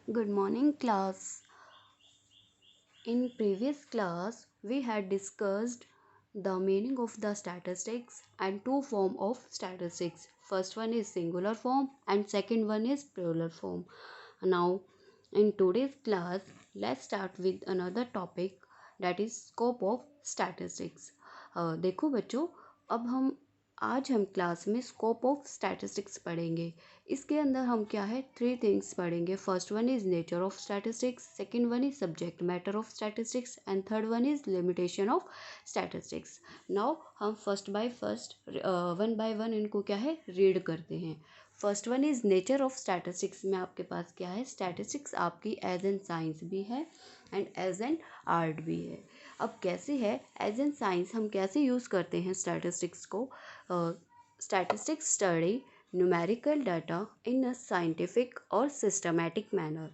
Good morning, class. In previous class, we had discussed the meaning of the statistics and two form of statistics. First one is singular form and second one is plural form. Now, in today's class, let's start with another topic that is scope of statistics. देखो बच्चों, अब आज हम class में scope of statistics पढ़ेंगे। इसके अंदर हम क्या है 3 थिंग्स पढ़ेंगे। First one is nature of statistics, second one is subject matter of statistics and third one is limitation of statistics. Now हम वन बाय वन इनको क्या है रीड करते हैं। First one is nature of statistics में आपके पास क्या है, स्टैटिस्टिक्स आपकी एज एन साइंस भी है एंड एज एन आर्ट भी है। अब कैसे है एज एन साइंस, हम कैसे यूज़ करते हैं स्टैटिस्टिक्स को। Statistics study numerical data in a scientific और सिस्टमैटिक मैनर।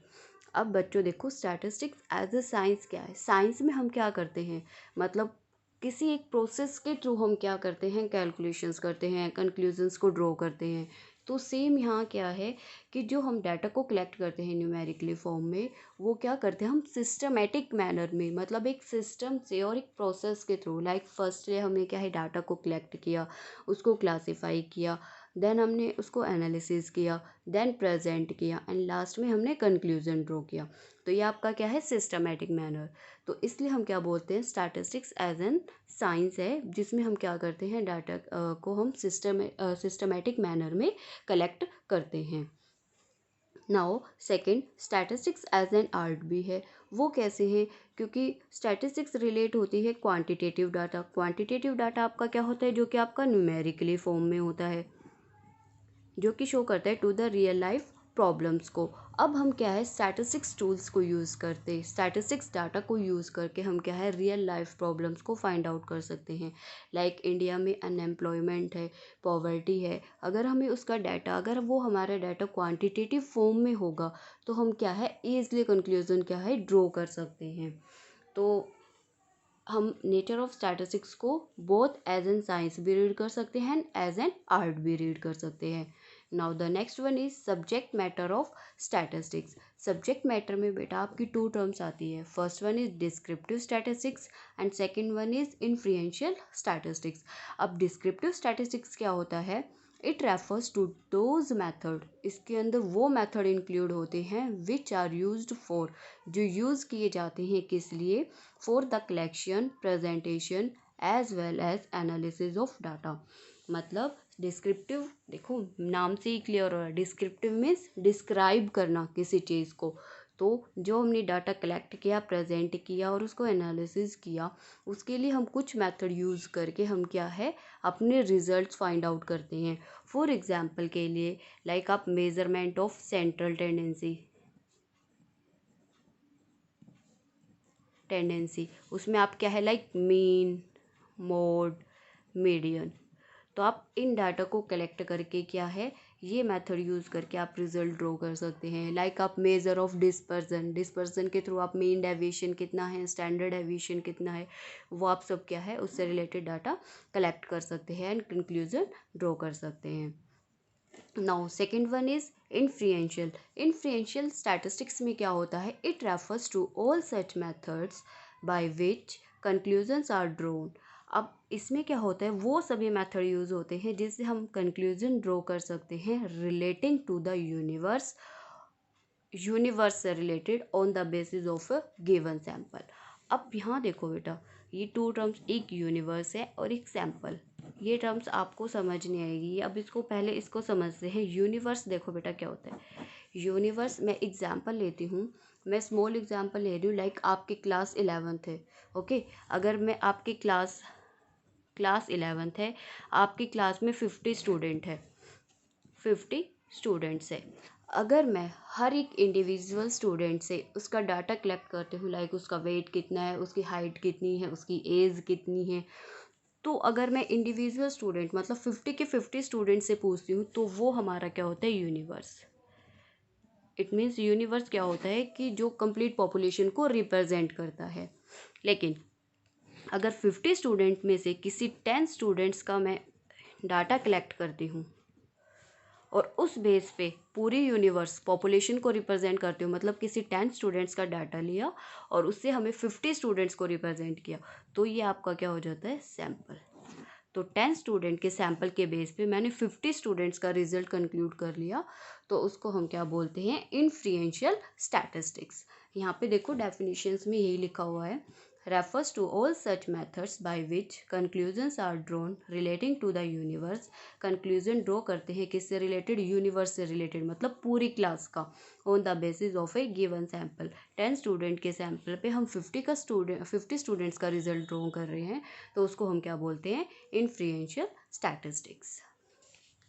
अब बच्चों देखो, स्टैटिस्टिक्स एज अ साइंस क्या है। साइंस में हम क्या करते हैं, मतलब किसी एक प्रोसेस के थ्रू हम क्या करते हैं, कैलकुलेशंस करते हैं, कंक्लूजन्स को ड्रॉ करते हैं। तो सेम यहाँ क्या है कि जो हम डाटा को कलेक्ट करते हैं न्यूमेरिकली फॉर्म में, वो क्या करते हैं हम सिस्टमेटिक मैनर में, मतलब एक सिस्टम से और एक प्रोसेस के थ्रू। लाइक फर्स्टली हमने क्या है डाटा को कलेक्ट किया, उसको क्लासीफाई किया, देन हमने उसको एनालिसिस किया, देन प्रेजेंट किया एंड लास्ट में हमने कंक्लूजन ड्रॉ किया। तो ये आपका क्या है सिस्टमेटिक मैनर। तो इसलिए हम क्या बोलते हैं, स्टैटिस्टिक्स एज एन साइंस है जिसमें हम क्या करते हैं डाटा को हम सिस्टमेटिक मैनर में कलेक्ट करते हैं। Now second, statistics as an art भी है। वो कैसे है, क्योंकि स्टैटिस्टिक्स रिलेट होती है क्वांटिटेटिव डाटा। क्वांटिटेटिव डाटा आपका क्या होता है, जो कि आपका न्यूमेरिकली फॉर्म में होता है, जो कि शो करता है to the real life problems को। अब हम क्या है स्टैटिस्टिक्स टूल्स को यूज़ करते हैं, स्टैटिस्टिक्स डाटा को यूज़ करके हम क्या है रियल लाइफ प्रॉब्लम्स को फाइंड आउट कर सकते हैं। लाइक इंडिया में अनएम्प्लॉयमेंट है, पॉवर्टी है, अगर हमें उसका डाटा, अगर वो हमारा डाटा क्वांटिटेटिव फॉर्म में होगा तो हम क्या है ईजिली कंक्लूजन क्या है ड्रॉ कर सकते हैं। तो हम नेचर ऑफ स्टैटिस्टिक्स को बोथ एज एन साइंस भी रीड कर सकते हैं एंड एज एन आर्ट भी रीड कर सकते हैं। Now the next one is subject matter of statistics. Subject matter में बेटा आपकी 2 टर्म्स आती है। First one is descriptive statistics and second one is influential statistics. अब डिस्क्रिप्टिव स्टैटिस्टिक्स क्या होता है, it refers to those method, इसके अंदर वो मैथड इंक्लूड होते हैं विच आर यूज्ड फॉर, जो यूज़ किए जाते हैं किस लिए, for the collection presentation as well as analysis of data. मतलब डिस्क्रिप्टिव, देखो नाम से ही क्लियर हो रहा है, डिस्क्रिप्टिव मीन्स डिस्क्राइब करना किसी चीज़ को। तो जो हमने डाटा कलेक्ट किया, प्रेजेंट किया और उसको एनालिसिस किया, उसके लिए हम कुछ मेथड यूज़ करके हम क्या है अपने रिजल्ट्स फाइंड आउट करते हैं। फॉर एग्जांपल के लिए लाइक आप मेजरमेंट ऑफ सेंट्रल टेंडेंसी, उसमें आप क्या है लाइक मीन, मोड, मीडियन। तो आप इन डाटा को कलेक्ट करके क्या है ये मेथड यूज़ करके आप रिजल्ट ड्रॉ कर सकते हैं। लाइक आप मेजर ऑफ डिस्पर्जन, डिस्पर्जन के थ्रू आप मीन डेविएशन कितना है, स्टैंडर्ड डेविएशन कितना है, वो आप सब क्या है उससे रिलेटेड डाटा कलेक्ट कर सकते हैं एंड कंक्लूजन ड्रॉ कर सकते हैं। Now second one is influential. Influential statistics में क्या होता है, it refers to all such methods by which conclusions are drawn. अब इसमें क्या होता है, वो सभी मेथड यूज़ होते हैं जिससे हम कंक्लूजन ड्रॉ कर सकते हैं रिलेटिंग टू द यूनिवर्स से related on the basis of a given sample. अब यहाँ देखो बेटा, ये 2 टर्म्स, एक यूनिवर्स है और एक सैम्पल। ये टर्म्स आपको समझ नहीं आएगी, अब इसको पहले इसको समझते हैं। यूनिवर्स देखो बेटा क्या होता है। यूनिवर्स, मैं एग्जांपल लेती हूँ, मैं स्मॉल एग्जांपल ले रही हूँ। लाइक आपकी क्लास 11th है, ओके। अगर मैं आपकी क्लास 11th है, आपकी क्लास में 50 स्टूडेंट है, 50 स्टूडेंट्स है। अगर मैं हर एक इंडिविजुअल स्टूडेंट से उसका डाटा कलेक्ट करती हूँ, लाइक उसका वेट कितना है, उसकी हाइट कितनी है, उसकी एज कितनी है, तो अगर मैं इंडिविजुअल स्टूडेंट मतलब 50 के 50 स्टूडेंट से पूछती हूँ तो वो हमारा क्या होता है यूनिवर्स। इट मीन्स यूनिवर्स क्या होता है कि जो कंप्लीट पॉपुलेशन को रिप्रेजेंट करता है। लेकिन अगर 50 स्टूडेंट में से किसी 10 स्टूडेंट्स का मैं डाटा कलेक्ट करती हूँ और उस बेस पे पूरी यूनिवर्स पॉपुलेशन को रिप्रेजेंट करते हो, मतलब किसी 10 स्टूडेंट्स का डाटा लिया और उससे हमें 50 स्टूडेंट्स को रिप्रेजेंट किया, तो ये आपका क्या हो जाता है, सैम्पल। तो 10 स्टूडेंट के सैम्पल के बेस पे मैंने 50 स्टूडेंट्स का रिजल्ट कंक्लूड कर लिया, तो उसको हम क्या बोलते हैं, इन्फ्लुएंशियल स्टैटिस्टिक्स। यहाँ पे देखो डेफिनेशंस में यही लिखा हुआ है, refers to all such methods by which conclusions are drawn relating to the universe। Conclusion draw करते हैं किससे रिलेटेड, यूनिवर्स से रिलेटेड, मतलब पूरी क्लास का, on the basis of A given sample. 10 student के सैम्पल पे हम 50 स्टूडेंट्स का रिजल्ट ड्रॉ कर रहे हैं, तो उसको हम क्या बोलते हैं, इन्फ्लुएंशियल स्टैटिस्टिक्स।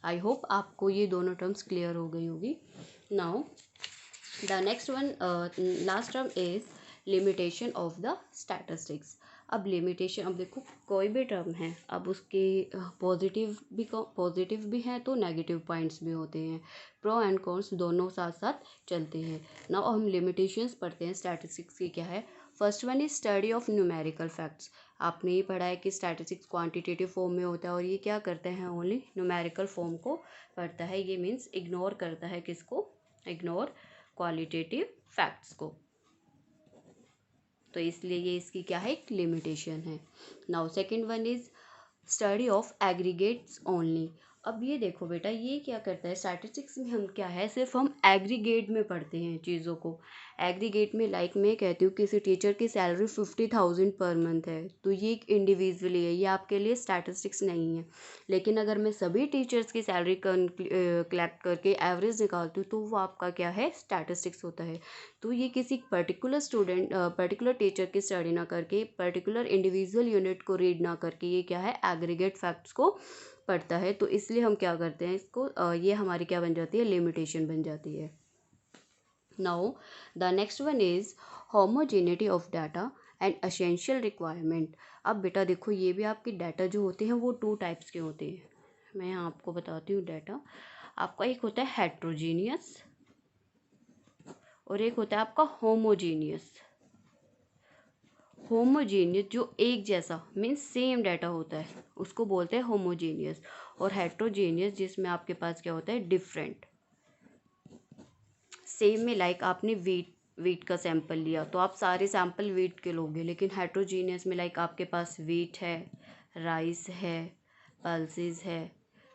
आई होप आपको ये दोनों टर्म्स क्लियर हो गई होगी। Now the next one, last term is limitation of the statistics. अब लिमिटेशन, अब देखो कोई भी टर्म है, अब उसके पॉजिटिव भी हैं तो नेगेटिव पॉइंट्स भी होते हैं, प्रो एंड कॉन्स दोनों साथ साथ चलते हैं। नाउ हम लिमिटेशंस पढ़ते हैं स्टैटिस्टिक्स की क्या है। First one is study of numerical facts. आपने ये पढ़ा है कि स्टैटिस्टिक्स क्वांटिटेटिव फॉर्म में होता है और ये क्या करते हैं, ओनली न्यूमेरिकल फॉर्म को पढ़ता है। ये मीन्स इग्नोर करता है किसको, इग्नोर क्वालिटेटिव फैक्ट्स को, तो इसलिए ये इसकी क्या है, एक लिमिटेशन है। Now second one is study of aggregates only. अब ये देखो बेटा, ये क्या करता है, स्टैटिस्टिक्स में हम क्या है, सिर्फ हम एग्रीगेट में पढ़ते हैं चीज़ों को। एग्रीगेट में लाइक मैं कहती हूँ किसी टीचर की सैलरी 50,000 पर मंथ है, तो ये एक इंडिविजुअली है, ये आपके लिए स्टैटिस्टिक्स नहीं है। लेकिन अगर मैं सभी टीचर्स की सैलरी कलेक्ट करके एवरेज निकालती हूँ, तो वो आपका क्या है, स्टैटिस्टिक्स होता है। तो ये किसी पर्टिकुलर टीचर की स्टडी ना करके, पर्टिकुलर इंडिविजुअल यूनिट को रीड ना करके, ये क्या है, एग्रीगेट फैक्ट्स को पढ़ता है। तो इसलिए हम क्या करते हैं इसको, ये हमारी क्या बन जाती है, लिमिटेशन बन जाती है। Now the next one is homogeneity of data and essential requirement. अब बेटा देखो, ये भी आपके डाटा जो होते हैं वो 2 टाइप्स के होते हैं। मैं यहाँ आपको बताती हूँ डाटा। आपका एक होता है हेट्रोजीनियस और एक होता है आपका होमोजीनियस। होमोजीनियस जो एक जैसा मीन्स सेम डाटा होता है उसको बोलते हैं होमोजीनियस, और हेट्रोजीनियस जिसमें आपके पास क्या होता है, डिफरेंट। सेम में लाइक आपने वीट का सैंपल लिया तो आप सारे सैंपल वीट के लोगे, लेकिन हेट्रोजीनियस में लाइक आपके पास वीट है, राइस है, पल्सेस है,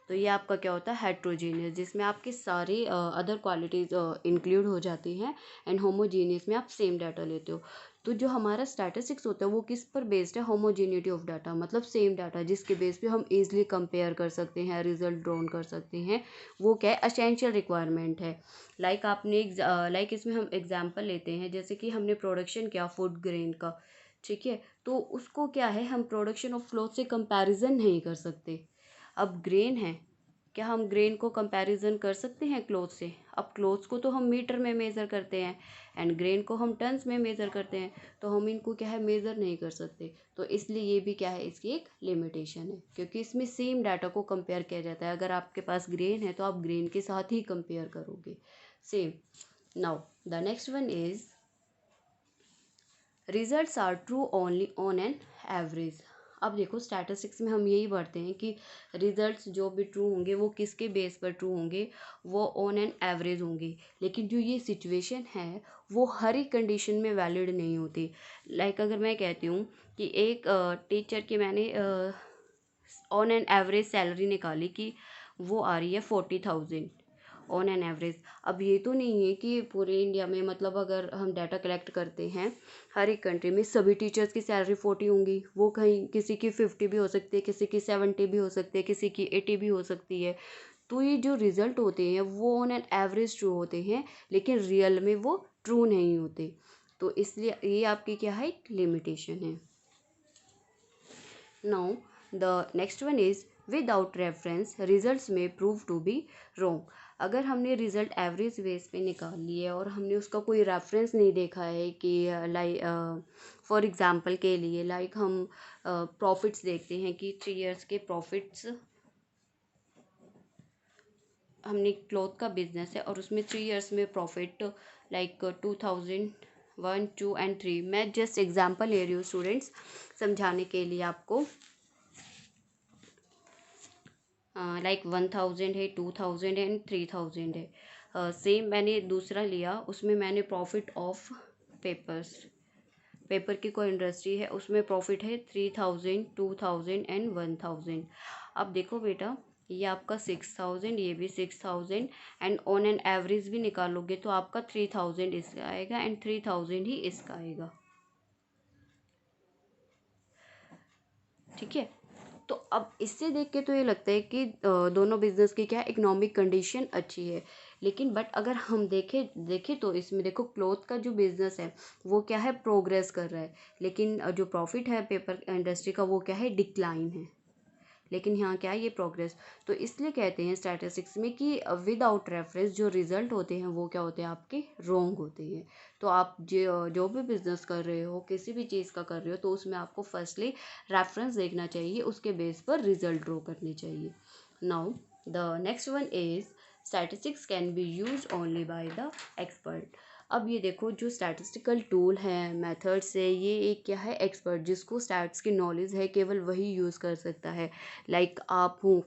तो ये आपका क्या होता है, हेट्रोजीनियस, जिसमें आपकी सारी अदर क्वालिटीज़ इंक्लूड हो जाती हैं। एंड होमोजीनियस में आप सेम डाटा लेते हो। तो जो हमारा स्टैटिस्टिक्स होता है वो किस पर बेस्ड है, होमोजीनिटी ऑफ डाटा, मतलब सेम डाटा जिसके बेस पे हम इजीली कंपेयर कर सकते हैं, रिजल्ट ड्रॉन कर सकते हैं, वो क्या है, एसेंशियल रिक्वायरमेंट है। लाइक आपने लाइक इसमें हम एग्जांपल लेते हैं, जैसे कि हमने प्रोडक्शन किया फूड ग्रेन का, ठीक है, तो उसको क्या है, हम प्रोडक्शन ऑफ क्लॉथ से कंपैरिजन नहीं कर सकते। अब ग्रेन है, क्या हम ग्रेन को कंपैरिजन कर सकते हैं क्लोथ से? अब क्लोथ्स को तो हम मीटर में मेज़र करते हैं एंड ग्रेन को हम टन्स में मेज़र करते हैं, तो हम इनको क्या है, मेज़र नहीं कर सकते। तो इसलिए ये भी क्या है, इसकी एक लिमिटेशन है, क्योंकि इसमें सेम डाटा को कंपेयर किया जाता है। अगर आपके पास ग्रेन है तो आप ग्रेन के साथ ही कंपेयर करोगे, same. Now the next one is results are true only on an average. अब देखो स्टैटिस्टिक्स में हम यही पढ़ते हैं कि रिजल्ट्स जो भी ट्रू होंगे वो किसके बेस पर ट्रू होंगे, वो ऑन एन एवरेज होंगे। लेकिन जो ये सिचुएशन है वो हर एक कंडीशन में वैलिड नहीं होती। लाइक अगर मैं कहती हूँ कि एक टीचर की मैंने ऑन एन एवरेज सैलरी निकाली कि वो आ रही है 40,000 ऑन एन एवरेज। अब ये तो नहीं है कि पूरे इंडिया में, मतलब अगर हम डाटा कलेक्ट करते हैं हर एक कंट्री में सभी टीचर्स की सैलरी 40 होंगी, वो कहीं किसी की 50 भी हो सकती है, किसी की 70 भी हो सकती है, किसी की 80 भी हो सकती है। तो ये जो रिजल्ट होते हैं वो ऑन एन एवरेज ट्रू होते हैं, लेकिन रियल में वो ट्रू नहीं होते। तो इसलिए ये आपकी क्या है, एक लिमिटेशन है। Now the next one is without reference results में प्रूव टू बी रॉन्ग। अगर हमने रिजल्ट एवरेज बेस पे निकाल लिए और हमने उसका कोई रेफरेंस नहीं देखा है कि लाइक फॉर एग्जांपल के लिए लाइक हम प्रॉफिट्स देखते हैं कि 3 इयर्स के प्रॉफिट्स, हमने क्लॉथ का बिजनेस है और उसमें 3 इयर्स में प्रॉफिट लाइक 2001, 2 एंड 3, मैं जस्ट एग्जांपल ले रही हूँ स्टूडेंट्स समझाने के लिए आपको। लाइक 1000 है, 2000 है एंड 3000 है। सेम मैंने दूसरा लिया, उसमें मैंने प्रॉफिट ऑफ पेपर्स, पेपर की कोई इंडस्ट्री है, उसमें प्रॉफिट है 3000, 2000 एंड 1000। अब देखो बेटा, ये आपका 6000, ये भी 6000 एंड ऑन एन एवरेज भी निकालोगे तो आपका 3000 इसका आएगा एंड 3000 ही इसका आएगा। ठीक है, तो अब इससे देख के तो ये लगता है कि दोनों बिजनेस की क्या इकोनॉमिक कंडीशन अच्छी है, लेकिन बट अगर हम देखें तो इसमें देखो क्लॉथ का जो बिजनेस है वो क्या है, प्रोग्रेस कर रहा है, लेकिन जो प्रॉफिट है पेपर इंडस्ट्री का वो क्या है, डिक्लाइन है। लेकिन यहाँ क्या है, ये प्रोग्रेस। तो इसलिए कहते हैं स्टैटिस्टिक्स में कि विदाउट रेफरेंस जो रिजल्ट होते हैं वो क्या होते हैं, आपके रॉन्ग होते हैं। तो आप जो भी बिजनेस कर रहे हो, किसी भी चीज़ का कर रहे हो, तो उसमें आपको फर्स्टली रेफरेंस देखना चाहिए, उसके बेस पर रिजल्ट ड्रॉ करने चाहिए। Now the next one is statistics can be use only by the expert. अब ये देखो, जो स्टैटिस्टिकल टूल है, मेथड्स है, ये एक क्या है, एक्सपर्ट, जिसको स्टैट्स की नॉलेज है केवल वही यूज़ कर सकता है। लाइक आप हूँ,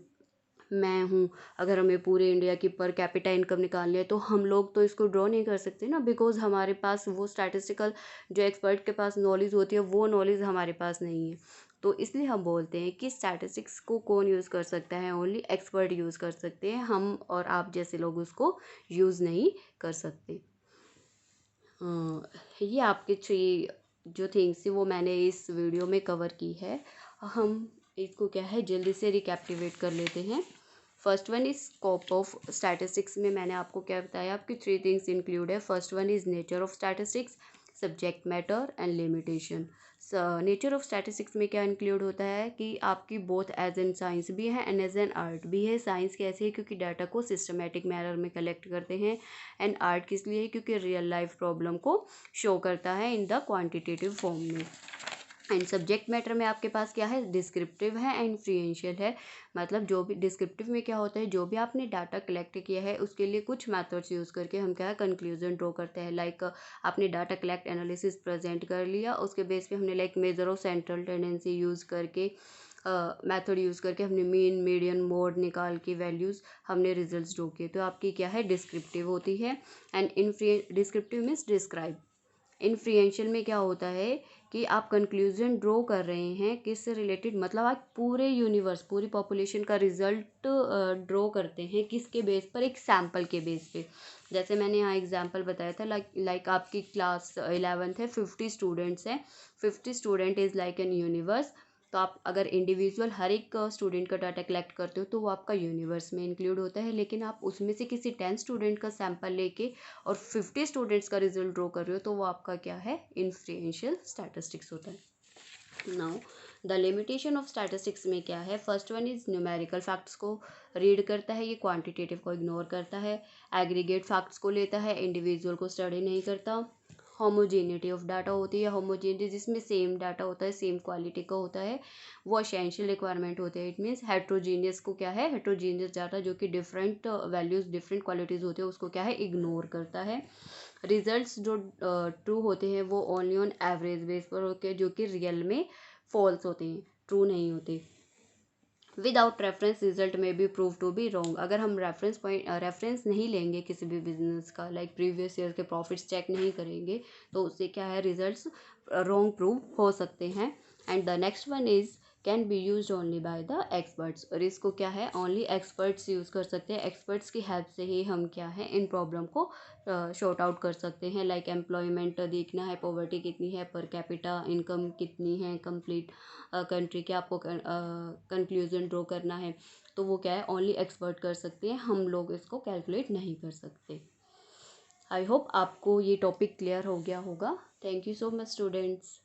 मैं हूँ, अगर हमें पूरे इंडिया की पर कैपिटा इनकम निकालनी है तो हम लोग तो इसको ड्रॉ नहीं कर सकते ना, बिकॉज हमारे पास वो स्टैटिस्टिकल जो एक्सपर्ट के पास नॉलेज होती है वो नॉलेज हमारे पास नहीं है। तो इसलिए हम बोलते हैं कि स्टैटिस्टिक्स को कौन यूज़ कर सकता है, ओनली एक्सपर्ट यूज़ कर सकते हैं, हम और आप जैसे लोग उसको यूज़ नहीं कर सकते। ये आपके थ्री जो थिंग्स थी वो मैंने इस वीडियो में कवर की है। हम इसको क्या है, जल्दी से रिकैप्टिवेट कर लेते हैं। First one is scope of statistics में मैंने आपको क्या बताया, आपकी थ्री थिंग्स इंक्लूड है। First one is nature of statistics, subject matter and limitation. Nature of statistics में क्या इंक्लूड होता है कि आपकी बोथ एज एन साइंस भी है एंड एज एन आर्ट भी है। साइंस कैसे है, क्योंकि डाटा को सिस्टमेटिक मैनर में कलेक्ट करते हैं, एंड आर्ट किस लिए, क्योंकि रियल लाइफ प्रॉब्लम को शो करता है इन द क्वांटिटेटिव फॉर्म में। एंड सब्जेक्ट मैटर में आपके पास क्या है, डिस्क्रिप्टिव है एंड इन्फ्लुएंशियल है। मतलब जो भी डिस्क्रिप्टिव में क्या होता है, जो भी आपने डाटा कलेक्ट किया है उसके लिए कुछ मेथड्स यूज़ करके हम क्या है, कंक्लूजन ड्रॉ करते हैं। लाइक आपने डाटा कलेक्ट एनालिसिस प्रेजेंट कर लिया, उसके बेस पे हमने like measure of central tendency use करके मेथड यूज़ करके हमने मीन मीडियन मोड निकाल के वैल्यूज़ हमने रिजल्ट्स ड्रॉ किए, तो आपकी क्या है, डिस्क्रिप्टिव होती है। And descriptive means describe. Influential में क्या होता है कि आप कंक्लूजन ड्रॉ कर रहे हैं किससे रिलेटेड, मतलब आप पूरे यूनिवर्स, पूरी पॉपुलेशन का रिजल्ट ड्रॉ करते हैं किसके बेस पर, एक सैम्पल के बेस पे। जैसे मैंने यहाँ एग्जांपल बताया था, लाइक आपकी क्लास 11th है, 50 स्टूडेंट्स हैं, 50 student is like an universe. तो आप अगर इंडिविजुअल हर एक स्टूडेंट का डाटा कलेक्ट करते हो तो वो आपका यूनिवर्स में इंक्लूड होता है, लेकिन आप उसमें से किसी 10 स्टूडेंट का सैंपल लेके और 50 स्टूडेंट्स का रिजल्ट ड्रॉ कर रहे हो तो वो आपका क्या है, इन्फ्लुएंशियल स्टैटिस्टिक्स होता है। Now the limitation of statistics में क्या है, first one is numerical facts को रीड करता है, ये क्वांटिटेटिव को इग्नोर करता है, एग्रीगेट फैक्ट्स को लेता है, इंडिविजुअल को स्टडी नहीं करता। होमोजेनिटी ऑफ डाटा होती है, होमोजेनिटी जिसमें सेम डाटा होता है, सेम क्वालिटी का होता है, वो एसेंशियल रिक्वायरमेंट होते हैं। इट मीन्स हेट्रोजीनियस को क्या है, हेट्रोजीनियस डाटा जो कि डिफरेंट वैल्यूज डिफरेंट क्वालिटीज़ होते हैं उसको क्या है, इग्नोर करता है। रिजल्ट्स जो ट्रू होते हैं वो ओनली ऑन एवरेज बेस पर होते हैं, जो कि रियल में फॉल्स होते हैं, ट्रू नहीं होते। विदाउट रेफरेंस रिजल्ट में भी प्रूव टू बी रॉन्ग। अगर हम रेफरेंस नहीं लेंगे किसी भी बिजनेस का, लाइक प्रीवियस ईयर के प्रॉफिट्स चेक नहीं करेंगे, तो उससे क्या है, रिजल्ट्स रॉन्ग प्रूव हो सकते हैं। And the next one is can be use only by the experts, और इसको क्या है, ओनली एक्सपर्ट्स यूज़ कर सकते हैं। एक्सपर्ट्स की हेल्प से ही हम क्या है, इन प्रॉब्लम को शॉर्ट आउट कर सकते हैं। लाइक एम्प्लॉयमेंट देखना है, पॉवर्टी कितनी है, पर कैपिटा इनकम कितनी है, कंप्लीट कंट्री के आपको कंक्लूजन ड्रॉ करना है, तो वो क्या है, ओनली एक्सपर्ट कर सकते हैं, हम लोग इसको कैलकुलेट नहीं कर सकते। आई होप आपको ये टॉपिक क्लियर हो गया होगा। Thank you so much students.